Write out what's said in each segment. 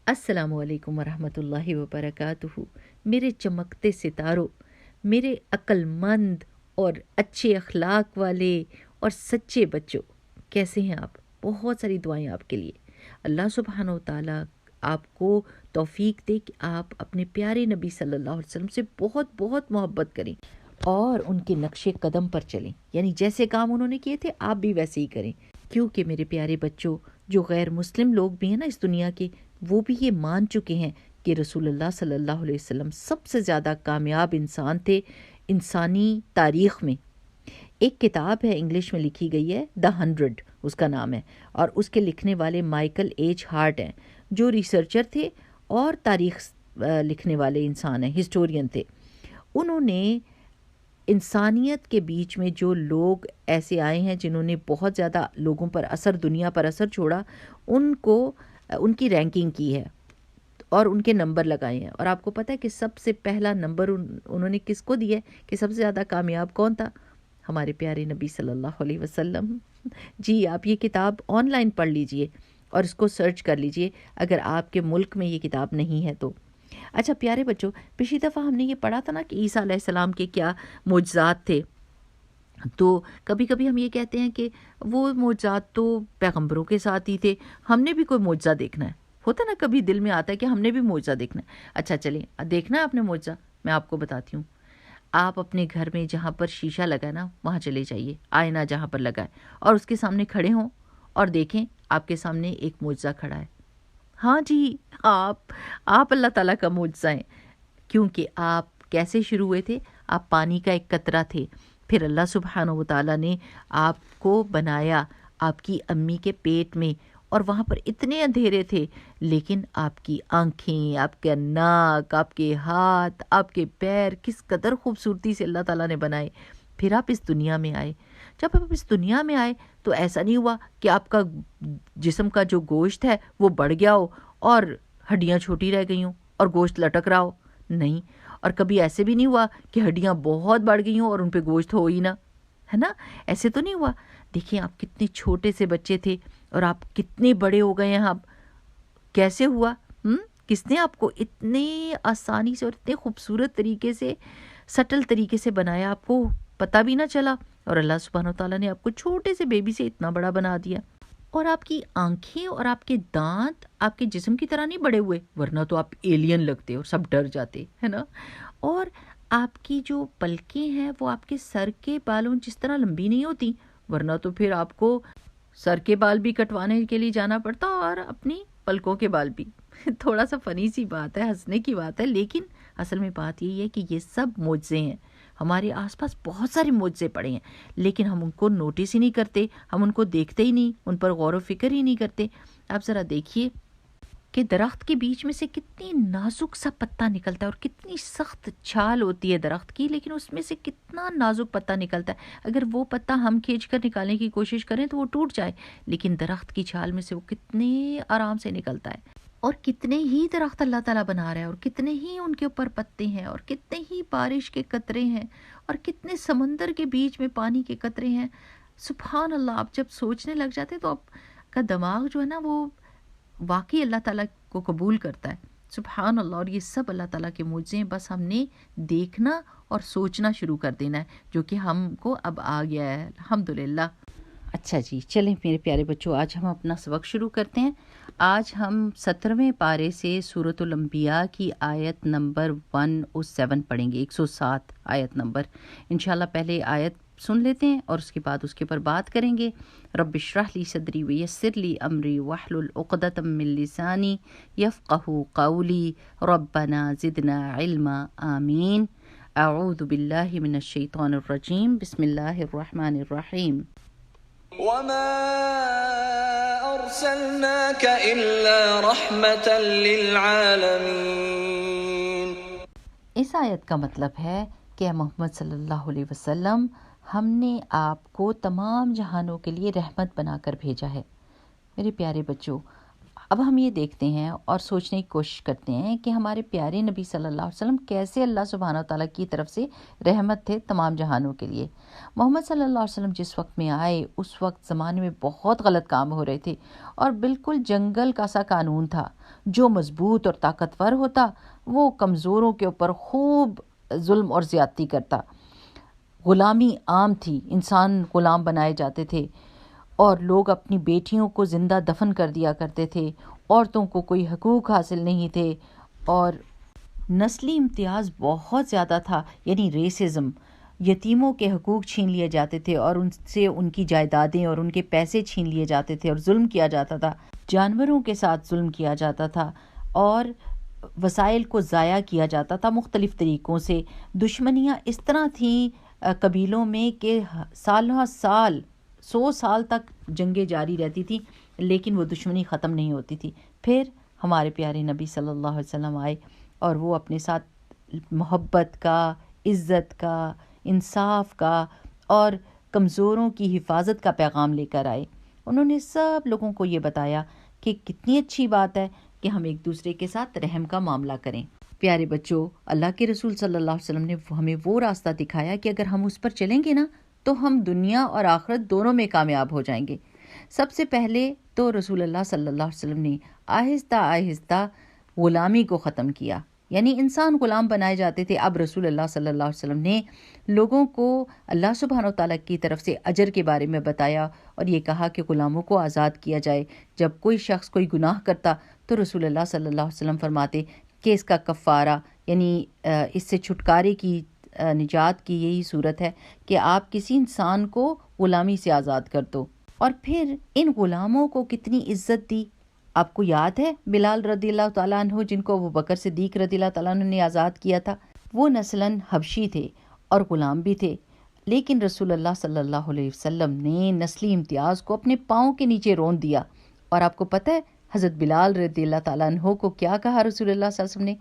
السلام علیکم ورحمۃ اللہ وبرکاتہ۔ میرے چمکتے ستاروں، میرے عقل مند اور اچھے اخلاق والے اور سچے بچوں، کیسے ہیں آپ؟ بہت ساری دعائیں آپ کے لیے۔ اللہ سبحانہ و تعالیٰ آپ کو توفیق دے کہ آپ اپنے پیارے نبی صلی اللہ علیہ وسلم سے بہت بہت محبت کریں اور ان کے نقش قدم پر چلیں، یعنی جیسے کام انہوں نے کیے تھے آپ بھی ویسے ہی کریں۔ کیونکہ میرے پیارے بچوں، جو غیر مسلم لوگ بھی ہیں نا اس دنیا کے، وہ بھی یہ مان چکے ہیں کہ رسول اللہ صلی اللہ علیہ وسلم سب سے زیادہ کامیاب انسان تھے انسانی تاریخ میں۔ ایک کتاب ہے، انگلش میں لکھی گئی ہے، دا 100 اس کا نام ہے، اور اس کے لکھنے والے مائیکل ایچ ہارٹ ہیں، جو ریسرچر تھے اور تاریخ لکھنے والے انسان ہیں، ہسٹورین تھے۔ انہوں نے انسانیت کے بیچ میں جو لوگ ایسے آئے ہیں جنہوں نے بہت زیادہ لوگوں پر اثر، دنیا پر اثر چھوڑا، ان کی رینکنگ کی ہے اور ان کے نمبر لگائے ہیں۔ اور آپ کو پتہ ہے کہ سب سے پہلا نمبر انہوں نے کس کو دیا ہے کہ سب سے زیادہ کامیاب کون تھا؟ ہمارے پیارے نبی صلی اللہ علیہ وسلم۔ جی، آپ یہ کتاب آن لائن پڑھ لیجئے اور اس کو سرچ کر لیجئے اگر آپ کے ملک میں یہ کتاب نہیں ہے تو۔ اچھا پیارے بچوں، پچھلی دفعہ ہم نے یہ پڑھا تھا نا کہ عیسیٰ علیہ السلام کے کیا معجزات تھے۔ تو کبھی کبھی ہم یہ کہتے ہیں کہ وہ معجزات تو پیغمبروں کے ساتھ ہی تھے، ہم نے بھی کوئی معجزہ دیکھنا ہے۔ ہوتا نا کبھی دل میں آتا ہے کہ ہم نے بھی معجزہ دیکھنا ہے۔ اچھا چلیں، دیکھنا ہے آپ نے معجزہ؟ میں آپ کو بتاتی ہوں۔ آپ اپنے گھر میں جہاں پر شیشہ لگا ہے نا وہاں چلے جائیے، آئینہ جہاں پر لگا ہے، اور اس کے سامنے کھڑے ہوں اور دیکھیں آپ کے سامنے ایک معجزہ کھڑا ہے۔ ہاں جی، آپ اللہ تعالیٰ کا معجزہ ہیں، کیونکہ آپ کیسے شروع ہوئے تھے؟ آپ پانی کا ایک قطرہ تھے، پھر اللہ سبحانہ و تعالیٰ نے آپ کو بنایا آپ کی امی کے پیٹ میں، اور وہاں پر اتنے اندھیرے تھے، لیکن آپ کی آنکھیں، آپ کا ناک، آپ کے ہاتھ، آپ کے پیر کس قدر خوبصورتی سے اللہ تعالیٰ نے بنائے۔ پھر آپ اس دنیا میں آئے۔ جب آپ اس دنیا میں آئے تو ایسا نہیں ہوا کہ آپ کا جسم کا جو گوشت ہے وہ بڑھ گیا ہو اور ہڈیاں چھوٹی رہ گئی ہوں اور گوشت لٹک رہا ہو، نہیں۔ اور کبھی ایسے بھی نہیں ہوا کہ ہڈیاں بہت بڑھ گئی ہوں اور ان پہ گوشت ہو ہی نہ، ہے نا؟ ایسے تو نہیں ہوا۔ دیکھیں آپ کتنے چھوٹے سے بچے تھے اور آپ کتنے بڑے ہو گئے ہیں اب، کیسے ہوا؟ کس نے آپ کو اتنے آسانی سے اور اتنے خوبصورت طریقے سے، سٹل طریقے سے بنایا، آپ کو پتہ بھی نہ چلا، اور اللہ سبحانہ وتعالیٰ نے آپ کو چھوٹے سے بیبی سے اتنا بڑا بنا دیا۔ اور آپ کی آنکھیں اور آپ کے دانت آپ کے جسم کی طرح نہیں بڑے ہوئے، ورنہ تو آپ ایلین لگتے اور سب ڈر جاتے، ہے نا؟ اور آپ کی جو پلکیں ہیں وہ آپ کے سر کے بالوں جس طرح لمبی نہیں ہوتی، ورنہ تو پھر آپ کو سر کے بال بھی کٹوانے کے لیے جانا پڑتا اور اپنی پلکوں کے بال بھی۔ تھوڑا سا فنی سی بات ہے، ہنسنے کی بات ہے، لیکن اصل میں بات یہی ہے کہ یہ سب معجزے ہیں۔ ہمارے آس پاس بہت سارے معجزے پڑے ہیں، لیکن ہم ان کو نوٹس ہی نہیں کرتے، ہم ان کو دیکھتے ہی نہیں، ان پر غور و فکر ہی نہیں کرتے۔ آپ ذرا دیکھیے کہ درخت کے بیچ میں سے کتنی نازک سا پتا نکلتا ہے اور کتنی سخت چھال ہوتی ہے درخت کی، لیکن اس میں سے کتنا نازک پتا نکلتا ہے۔ اگر وہ پتا ہم کھینچ کر نکالنے کی کوشش کریں تو وہ ٹوٹ جائے، لیکن درخت کی چھال میں سے وہ کتنے آرام سے نکلتا ہے۔ اور کتنے ہی درخت اللہ تعالیٰ بنا رہا ہے، اور کتنے ہی ان کے اوپر پتے ہیں، اور کتنے ہی بارش کے قطرے ہیں، اور کتنے سمندر کے بیچ میں پانی کے قطرے ہیں۔ سبحان اللہ، آپ جب سوچنے لگ جاتے تو آپ کا دماغ جو ہے نا وہ واقعی اللہ تعالیٰ کو قبول کرتا ہے۔ سبحان اللہ، اور یہ سب اللہ تعالیٰ کے معجزے ہیں، بس ہم نے دیکھنا اور سوچنا شروع کر دینا ہے، جو کہ ہم کو اب آ گیا ہے الحمدللہ۔ اچھا جی، چلیں میرے پیارے بچوں، آج ہم اپنا سبق شروع کرتے ہیں۔ آج ہم 17ویں پارے سے سورۃ الانبیاء کی آیت نمبر 107 پڑھیں گے، 107 آیت نمبر۔ انشاءاللہ پہلے آیت سن لیتے ہیں اور اس کے بعد اس کے پر بات کریں گے۔ رب اشرح لی صدری ویسر لی امری واحلل عقدۃ من لسانی یفقہوا قولی ربنا زدنا علما آمین۔ اعوذ باللہ من الشیطان الرجیم، بسم اللہ الرحمن الرحیم۔ وما أرسلناك إلا رحمة للعالمين۔ اس آیت کا مطلب ہے کہ محمد صلی اللہ علیہ وسلم، ہم نے آپ کو تمام جہانوں کے لیے رحمت بنا کر بھیجا ہے۔ میرے پیارے بچوں، اب ہم یہ دیکھتے ہیں اور سوچنے کی کوشش کرتے ہیں کہ ہمارے پیارے نبی صلی اللہ علیہ وسلم کیسے اللہ سبحانہ و تعالیٰ کی طرف سے رحمت تھے تمام جہانوں کے لیے۔ محمد صلی اللہ علیہ وسلم جس وقت میں آئے اس وقت زمانے میں بہت غلط کام ہو رہے تھے اور بالکل جنگل کا سا قانون تھا۔ جو مضبوط اور طاقتور ہوتا وہ کمزوروں کے اوپر خوب ظلم اور زیادتی کرتا۔ غلامی عام تھی، انسان غلام بنائے جاتے تھے اور لوگ اپنی بیٹیوں کو زندہ دفن کر دیا کرتے تھے، عورتوں کو کوئی حقوق حاصل نہیں تھے اور نسلی امتیاز بہت زیادہ تھا، یعنی ریسزم۔ یتیموں کے حقوق چھین لیے جاتے تھے اور ان سے ان کی جائیدادیں اور ان کے پیسے چھین لیے جاتے تھے اور ظلم کیا جاتا تھا، جانوروں کے ساتھ ظلم کیا جاتا تھا اور وسائل کو ضائع کیا جاتا تھا مختلف طریقوں سے۔ دشمنیاں اس طرح تھیں قبیلوں میں کہ سالہ سال 100 سال تک جنگیں جاری رہتی تھیں لیکن وہ دشمنی ختم نہیں ہوتی تھی۔ پھر ہمارے پیارے نبی صلی اللہ علیہ وسلم آئے اور وہ اپنے ساتھ محبت کا، عزت کا، انصاف کا اور کمزوروں کی حفاظت کا پیغام لے کر آئے۔ انہوں نے سب لوگوں کو یہ بتایا کہ کتنی اچھی بات ہے کہ ہم ایک دوسرے کے ساتھ رحم کا معاملہ کریں۔ پیارے بچوں، اللہ کے رسول صلی اللہ علیہ وسلم نے ہمیں وہ راستہ دکھایا کہ اگر ہم اس پر چلیں گے نا تو ہم دنیا اور آخرت دونوں میں کامیاب ہو جائیں گے۔ سب سے پہلے تو رسول اللہ صلی اللہ علیہ وسلم نے آہستہ آہستہ غلامی کو ختم کیا، یعنی انسان غلام بنائے جاتے تھے۔ اب رسول اللہ صلی اللہ علیہ وسلم نے لوگوں کو اللہ سبحانہ و تعالیٰ کی طرف سے اجر کے بارے میں بتایا اور یہ کہا کہ غلاموں کو آزاد کیا جائے۔ جب کوئی شخص کوئی گناہ کرتا تو رسول اللہ صلی اللہ علیہ وسلم فرماتے کہ اس کا کفارہ، یعنی اس سے چھٹکارے کی، نجات کی یہی صورت ہے کہ آپ کسی انسان کو غلامی سے آزاد کر دو۔ اور پھر ان غلاموں کو کتنی عزت دی۔ آپ کو یاد ہے بلال رضی اللہ تعالیٰ عنہ جن کو ابو بکر صدیق رضی اللہ تعالیٰ عنہ نے آزاد کیا تھا، وہ نسلاً حبشی تھے اور غلام بھی تھے، لیکن رسول اللہ صلی اللہ علیہ وسلم نے نسلی امتیاز کو اپنے پاؤں کے نیچے رون دیا۔ اور آپ کو پتہ ہے حضرت بلال رضی اللہ تعالیٰ عنہ کو کیا کہا رسول اللہ صلی اللہ علیہ وسلم نے؟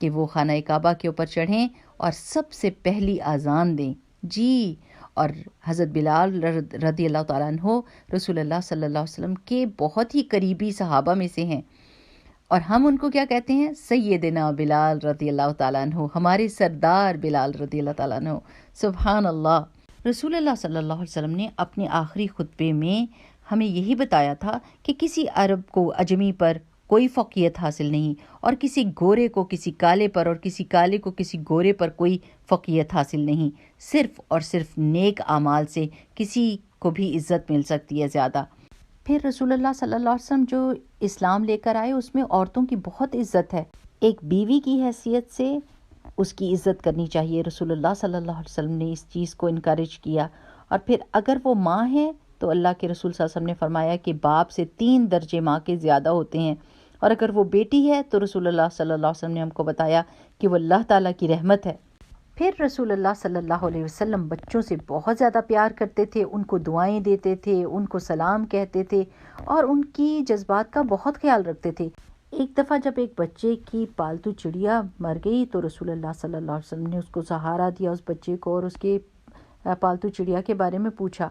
کہ وہ خانہ کعبہ کے اوپر چڑھیں اور سب سے پہلی اذان دیں۔ جی، اور حضرت بلال رضی اللہ تعالیٰ عنہ رسول اللہ صلی اللہ علیہ وسلم کے بہت ہی قریبی صحابہ میں سے ہیں، اور ہم ان کو کیا کہتے ہیں؟ سیدنا بلال رضی اللہ تعالیٰ عنہ، ہمارے سردار بلال رضی اللہ تعالیٰ عنہ۔ سبحان اللہ۔ رسول اللہ صلی اللہ علیہ وسلم نے اپنے آخری خطبے میں ہمیں یہی بتایا تھا کہ کسی عرب کو اجمی پر کوئی فوقیت حاصل نہیں، اور کسی گورے کو کسی کالے پر اور کسی کالے کو کسی گورے پر کوئی فوقیت حاصل نہیں۔ صرف اور صرف نیک اعمال سے کسی کو بھی عزت مل سکتی ہے زیادہ۔ پھر رسول اللہ صلی اللہ علیہ وسلم جو اسلام لے کر آئے اس میں عورتوں کی بہت عزت ہے۔ ایک بیوی کی حیثیت سے اس کی عزت کرنی چاہیے۔ رسول اللہ صلی اللہ علیہ وسلم نے اس چیز کو انکریج کیا۔ اور پھر اگر وہ ماں ہے تو اللہ کے رسول صلی اللہ علیہ وسلم نے فرمایا کہ باپ سے 3 درجے ماں کے زیادہ ہوتے ہیں، اور اگر وہ بیٹی ہے تو رسول اللہ صلی اللہ علیہ وسلم نے ہم کو بتایا کہ وہ اللہ تعالیٰ کی رحمت ہے۔ پھر رسول اللہ صلی اللہ علیہ وسلم بچوں سے بہت زیادہ پیار کرتے تھے، ان کو دعائیں دیتے تھے، ان کو سلام کہتے تھے اور ان کی جذبات کا بہت خیال رکھتے تھے۔ ایک دفعہ جب ایک بچے کی پالتو چڑیا مر گئی تو رسول اللہ صلی اللہ علیہ وسلم نے اس کو سہارا دیا، اس بچے کو، اور اس کے پالتو چڑیا کے بارے میں پوچھا۔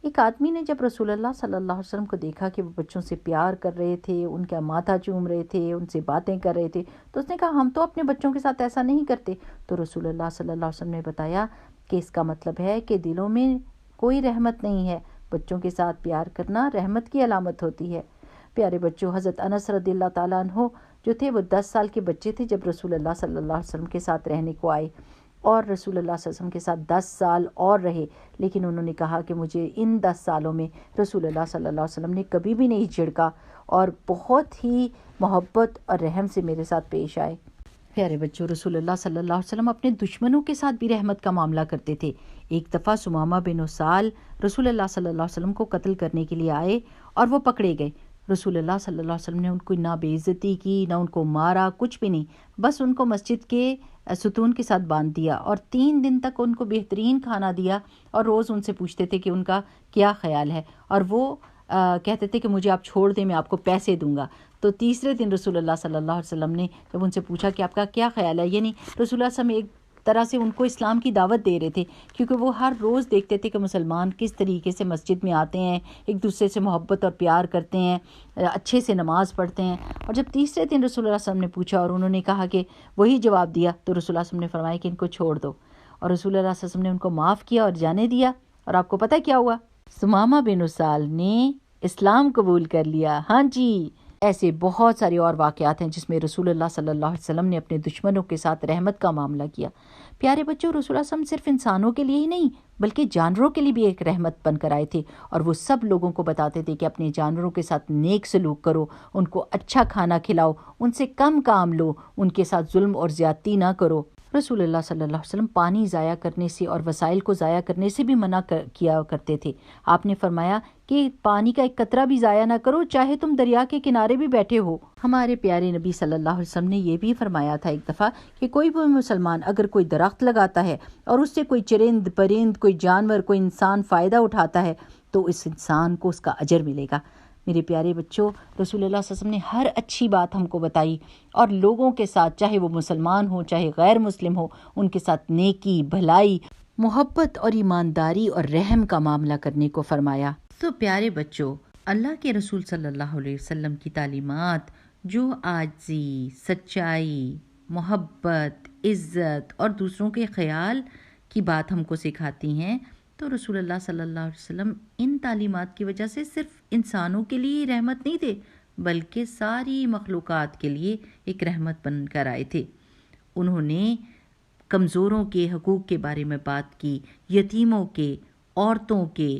ایک آدمی نے جب رسول اللہ صلی اللہ علیہ وسلم کو دیکھا کہ وہ بچوں سے پیار کر رہے تھے، ان کا ماتھا چوم رہے تھے، ان سے باتیں کر رہے تھے، تو اس نے کہا ہم تو اپنے بچوں کے ساتھ ایسا نہیں کرتے۔ تو رسول اللہ صلی اللہ علیہ وسلم نے بتایا کہ اس کا مطلب ہے کہ دلوں میں کوئی رحمت نہیں ہے، بچوں کے ساتھ پیار کرنا رحمت کی علامت ہوتی ہے۔ پیارے بچوں، حضرت انس رضی اللہ تعالیٰ عنہ جو تھے وہ 10 سال کے بچے تھے جب رسول اللہ صلی اللہ علیہ وسلم کے ساتھ رہنے کو آئے، اور رسول اللہ صلی اللہ علیہ وسلم کے ساتھ 10 سال اور رہے، لیکن انہوں نے کہا کہ مجھے ان 10 سالوں میں رسول اللہ صلی اللہ علیہ وسلم نے کبھی بھی نہیں جھڑکا اور بہت ہی محبت اور رحم سے میرے ساتھ پیش آئے۔ پیارے بچوں، رسول اللہ صلی اللہ علیہ وسلم اپنے دشمنوں کے ساتھ بھی رحمت کا معاملہ کرتے تھے۔ ایک دفعہ سمامہ بن اسال رسول اللہ صلی اللہ علیہ وسلم کو قتل کرنے کے لیے آئے اور وہ پکڑے گئے۔ رسول اللہ صلی اللہ علیہ وسلم نے ان کو نہ بے عزتی کی، نہ ان کو مارا، کچھ بھی نہیں، بس ان کو مسجد کے ستون کے ساتھ باندھ دیا اور 3 دن تک ان کو بہترین کھانا دیا، اور روز ان سے پوچھتے تھے کہ ان کا کیا خیال ہے، اور وہ کہتے تھے کہ مجھے آپ چھوڑ دیں، میں آپ کو پیسے دوں گا۔ تو تیسرے دن رسول اللہ صلی اللہ علیہ وسلم نے جب ان سے پوچھا کہ آپ کا کیا خیال ہے، یعنی رسول اللہ صلی اللہ علیہ وسلم ایک طرح سے ان کو اسلام کی دعوت دے رہے تھے، کیونکہ وہ ہر روز دیکھتے تھے کہ مسلمان کس طریقے سے مسجد میں آتے ہیں، ایک دوسرے سے محبت اور پیار کرتے ہیں، اچھے سے نماز پڑھتے ہیں۔ اور جب تیسرے دن رسول اللہ صلی اللہ علیہ وسلم نے پوچھا اور انہوں نے کہا کہ وہی جواب دیا، تو رسول اللہ صلی اللہ علیہ وسلم نے فرمایا کہ ان کو چھوڑ دو، اور رسول اللہ صلی اللہ علیہ وسلم نے ان کو معاف کیا اور جانے دیا۔ اور آپ کو پتہ کیا ہوا؟ ثمامہ بن اسال نے اسلام قبول کر لیا۔ ہاں جی، ایسے بہت سارے اور واقعات ہیں جس میں رسول اللہ صلی اللہ علیہ وسلم نے اپنے دشمنوں کے ساتھ رحمت کا معاملہ کیا۔ پیارے بچوں، رسول اللہ صلی اللہ علیہ وسلم صرف انسانوں کے لیے ہی نہیں بلکہ جانوروں کے لیے بھی ایک رحمت بن کر آئے تھے، اور وہ سب لوگوں کو بتاتے تھے کہ اپنے جانوروں کے ساتھ نیک سلوک کرو، ان کو اچھا کھانا کھلاؤ، ان سے کم کام لو، ان کے ساتھ ظلم اور زیادتی نہ کرو۔ رسول اللہ صلی اللہ علیہ وسلم پانی ضائع کرنے سے اور وسائل کو ضائع کرنے سے بھی منع کیا کرتے تھے۔ آپ نے فرمایا کہ پانی کا ایک قطرہ بھی ضائع نہ کرو، چاہے تم دریا کے کنارے بھی بیٹھے ہو۔ ہمارے پیارے نبی صلی اللہ علیہ وسلم نے یہ بھی فرمایا تھا ایک دفعہ کہ کوئی بھی مسلمان اگر کوئی درخت لگاتا ہے اور اس سے کوئی چرند پرند، کوئی جانور، کوئی انسان فائدہ اٹھاتا ہے تو اس انسان کو اس کا اجر ملے گا۔ میرے پیارے بچوں، رسول اللہ صلی اللہ علیہ وسلم نے ہر اچھی بات ہم کو بتائی، اور لوگوں کے ساتھ، چاہے وہ مسلمان ہو چاہے غیر مسلم ہو، ان کے ساتھ نیکی، بھلائی، محبت اور ایمانداری اور رحم کا معاملہ کرنے کو فرمایا۔ تو پیارے بچوں، اللہ کے رسول صلی اللہ علیہ وسلم کی تعلیمات جو عاجزی، سچائی، محبت، عزت اور دوسروں کے خیال کی بات ہم کو سکھاتی ہیں، تو رسول اللہ صلی اللہ علیہ وسلم ان تعلیمات کی وجہ سے صرف انسانوں کے لیے رحمت نہیں تھے بلکہ ساری مخلوقات کے لیے ایک رحمت بن کر آئے تھے۔ انہوں نے کمزوروں کے حقوق کے بارے میں بات کی، یتیموں کے، عورتوں کے،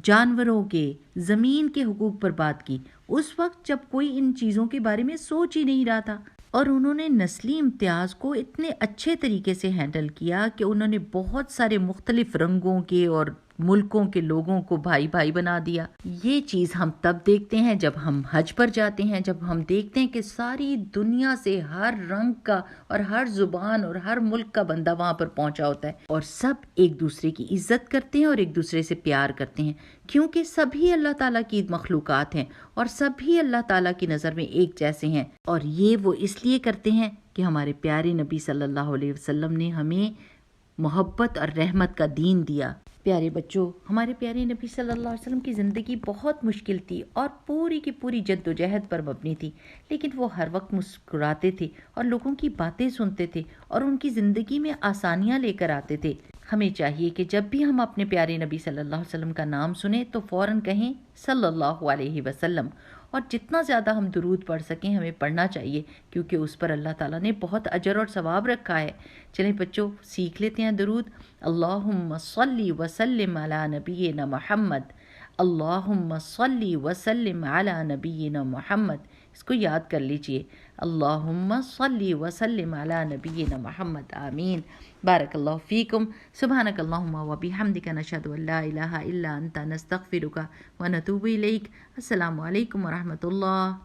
جانوروں کے، زمین کے حقوق پر بات کی، اس وقت جب کوئی ان چیزوں کے بارے میں سوچ ہی نہیں رہا تھا۔ اور انہوں نے نسلی امتیاز کو اتنے اچھے طریقے سے ہینڈل کیا کہ انہوں نے بہت سارے مختلف رنگوں کے اور ملکوں کے لوگوں کو بھائی بھائی بنا دیا۔ یہ چیز ہم تب دیکھتے ہیں جب ہم حج پر جاتے ہیں، جب ہم دیکھتے ہیں کہ ساری دنیا سے ہر رنگ کا اور ہر زبان اور ہر ملک کا بندہ وہاں پر پہنچا ہوتا ہے، اور سب ایک دوسرے کی عزت کرتے ہیں اور ایک دوسرے سے پیار کرتے ہیں، کیونکہ سبھی اللہ تعالیٰ کی مخلوقات ہیں اور سبھی اللہ تعالیٰ کی نظر میں ایک جیسے ہیں۔ اور یہ وہ اس لیے کرتے ہیں کہ ہمارے پیارے نبی صلی اللہ علیہ وسلم نے ہمیں محبت اور رحمت کا دین دیا۔ پیارے بچوں، ہمارے پیارے نبی صلی اللہ علیہ وسلم کی زندگی بہت مشکل تھی اور پوری کی پوری جد و جہد پر مبنی تھی، لیکن وہ ہر وقت مسکراتے تھے اور لوگوں کی باتیں سنتے تھے اور ان کی زندگی میں آسانیاں لے کر آتے تھے۔ ہمیں چاہیے کہ جب بھی ہم اپنے پیارے نبی صلی اللہ علیہ وسلم کا نام سنیں تو فوراً کہیں صلی اللہ علیہ وسلم، اور جتنا زیادہ ہم درود پڑھ سکیں ہمیں پڑھنا چاہیے، کیونکہ اس پر اللہ تعالیٰ نے بہت اجر اور ثواب رکھا ہے۔ چلیں بچوں، سیکھ لیتے ہیں درود۔ اللہم صلی وسلم علی نبینا محمد، اللہم صلی وسلم علی نبینا محمد۔ اس کو یاد کر لیجئے، اللہم صلی وسلم علی نبینا محمد۔ آمین۔ بارک اللہ فیکم۔ سبحانک اللہم و بحمدک، نشہد ان لا الہ الا انت، نستغفرک و نتوب الیک۔ السلام علیکم ورحمۃ اللہ۔